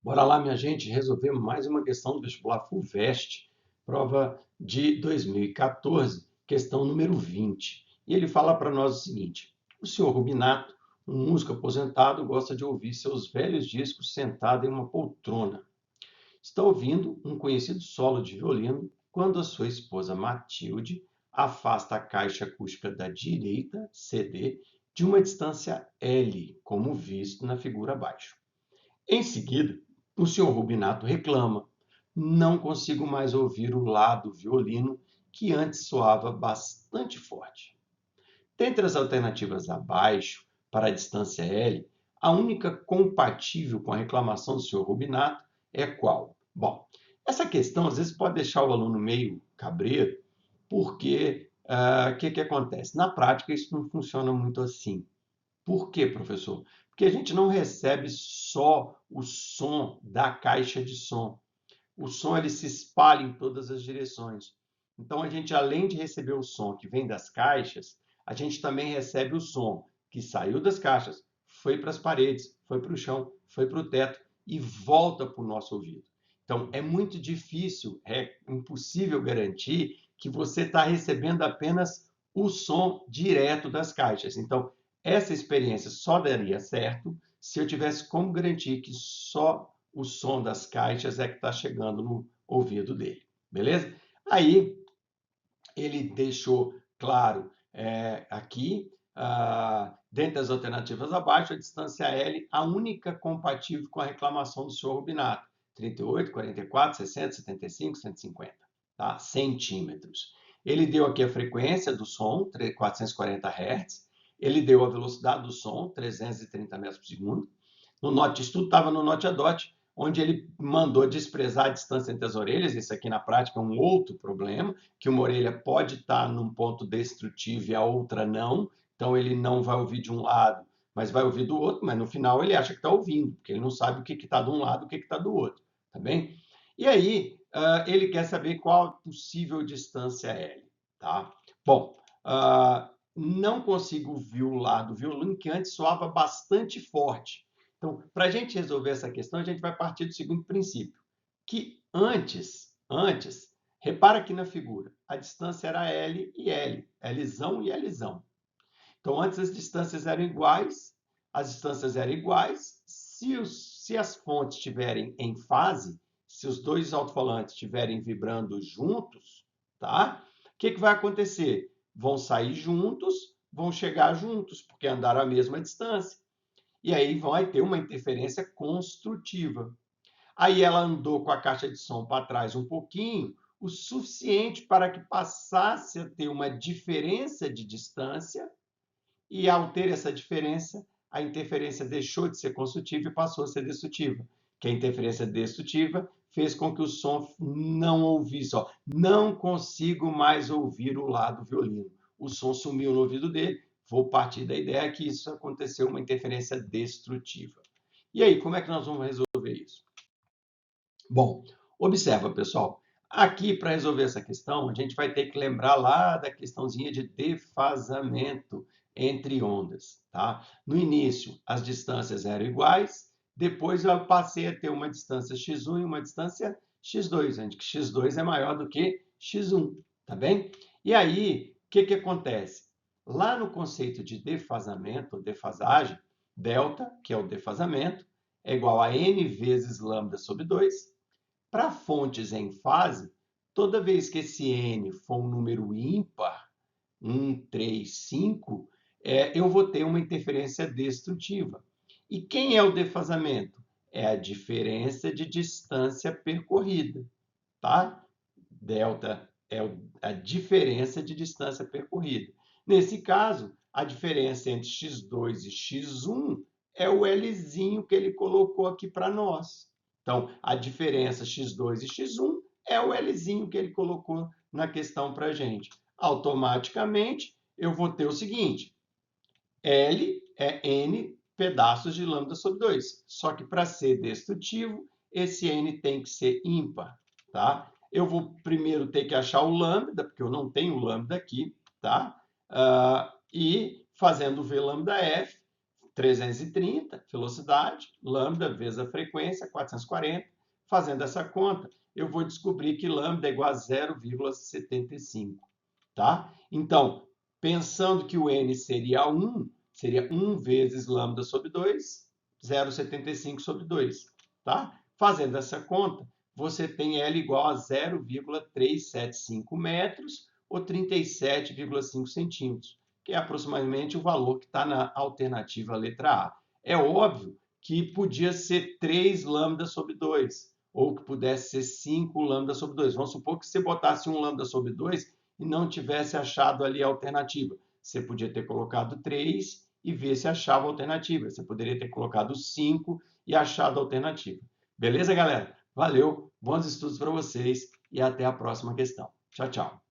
Bora lá, minha gente, resolver mais uma questão do vestibular FUVEST, prova de 2014, questão número 20. E ele fala para nós o seguinte: o senhor Rubinato, um músico aposentado, gosta de ouvir seus velhos discos sentado em uma poltrona. Está ouvindo um conhecido solo de violino quando a sua esposa Matilde afasta a caixa acústica da direita, CD, de uma distância L, como visto na figura abaixo. Em seguida, o senhor Rubinato reclama: não consigo mais ouvir o lá do violino que antes soava bastante forte. Dentre as alternativas abaixo, para a distância L, a única compatível com a reclamação do senhor Rubinato é qual? Bom, essa questão às vezes pode deixar o aluno meio cabreiro, porque o que acontece? Na prática, isso não funciona muito assim. Por quê, professor? Porque a gente não recebe só o som da caixa de som. O som ele se espalha em todas as direções. Então, a gente, além de receber o som que vem das caixas, a gente também recebe o som que saiu das caixas, foi para as paredes, foi para o chão, foi para o teto e volta para o nosso ouvido. Então, é muito difícil, é impossível garantir que você está recebendo apenas o som direto das caixas. Então, essa experiência só daria certo se eu tivesse como garantir que só o som das caixas é que está chegando no ouvido dele, beleza? Aí ele deixou claro aqui, dentre as alternativas abaixo, a distância L, a única compatível com a reclamação do senhor Rubinato, 38, 44, 60, 75, 150, tá? Centímetros. Ele deu aqui a frequência do som, 440 Hz, ele deu a velocidade do som, 330 metros por segundo. No Note Estudo estava no Note a Dot, onde ele mandou desprezar a distância entre as orelhas. Isso aqui na prática é um outro problema, que uma orelha pode estar num ponto destrutivo e a outra não. Então ele não vai ouvir de um lado, mas vai ouvir do outro, mas no final ele acha que está ouvindo, porque ele não sabe o que está de um lado e o que está do outro, tá bem? E aí ele quer saber qual a possível distância L, tá? Bom, não consigo ouvir o lado do violino que antes soava bastante forte. Então, para a gente resolver essa questão, a gente vai partir do seguinte princípio, que antes, repara aqui na figura, a distância era L e L, Lzão e Lzão. Então, antes as distâncias eram iguais, se as fontes estiverem em fase, se os dois alto-falantes estiverem vibrando juntos, tá? O que vai acontecer? Vão sair juntos, vão chegar juntos, porque andaram a mesma distância. E aí vai ter uma interferência construtiva. Aí ela andou com a caixa de som para trás um pouquinho, o suficiente para que passasse a ter uma diferença de distância, e ao ter essa diferença, a interferência deixou de ser construtiva e passou a ser destrutiva. Que a interferência destrutiva fez com que o som não ouvisse, ó, não consigo mais ouvir o lado violino. O som sumiu no ouvido dele. Vou partir da ideia que isso aconteceu uma interferência destrutiva. E aí, como é que nós vamos resolver isso? Bom, observa, pessoal. Aqui, para resolver essa questão, a gente vai ter que lembrar lá da questãozinha de defasamento entre ondas, tá? No início, as distâncias eram iguais, depois eu passei a ter uma distância x1 e uma distância x2, onde que x2 é maior do que x1, tá bem? E aí, o que acontece? Lá no conceito de defasamento, ou defasagem, delta, que é o defasamento, é igual a n vezes lambda sobre 2. Para fontes em fase, toda vez que esse n for um número ímpar, 1, 3, 5, eu vou ter uma interferência destrutiva. E quem é o defasamento? É a diferença de distância percorrida, tá? Delta é a diferença de distância percorrida. Nesse caso, a diferença entre x2 e x1 é o Lzinho que ele colocou aqui para nós. Então, a diferença x2 e x1 é o Lzinho que ele colocou na questão para a gente. Automaticamente, eu vou ter o seguinte, L é n pedaços de lambda sobre 2. Só que para ser destrutivo, esse n tem que ser ímpar, tá? Eu vou primeiro ter que achar o lambda, porque eu não tenho lambda aqui, tá? E fazendo v lambda f, 330, velocidade, lambda vezes a frequência, 440. Fazendo essa conta, eu vou descobrir que lambda é igual a 0,75. Tá? Então, pensando que o n seria 1, seria 1 vezes lambda sobre 2, 0,75 sobre 2. Tá? Fazendo essa conta, você tem L igual a 0,375 metros ou 37,5 centímetros, que é aproximadamente o valor que está na alternativa letra A. É óbvio que podia ser 3 lambda sobre 2, ou que pudesse ser 5 lambda sobre 2. Vamos supor que você botasse 1 lambda sobre 2 e não tivesse achado ali a alternativa. Você podia ter colocado 3 e ver se achava a alternativa. Você poderia ter colocado 5 e achado a alternativa. Beleza, galera? Valeu, bons estudos para vocês e até a próxima questão. Tchau, tchau.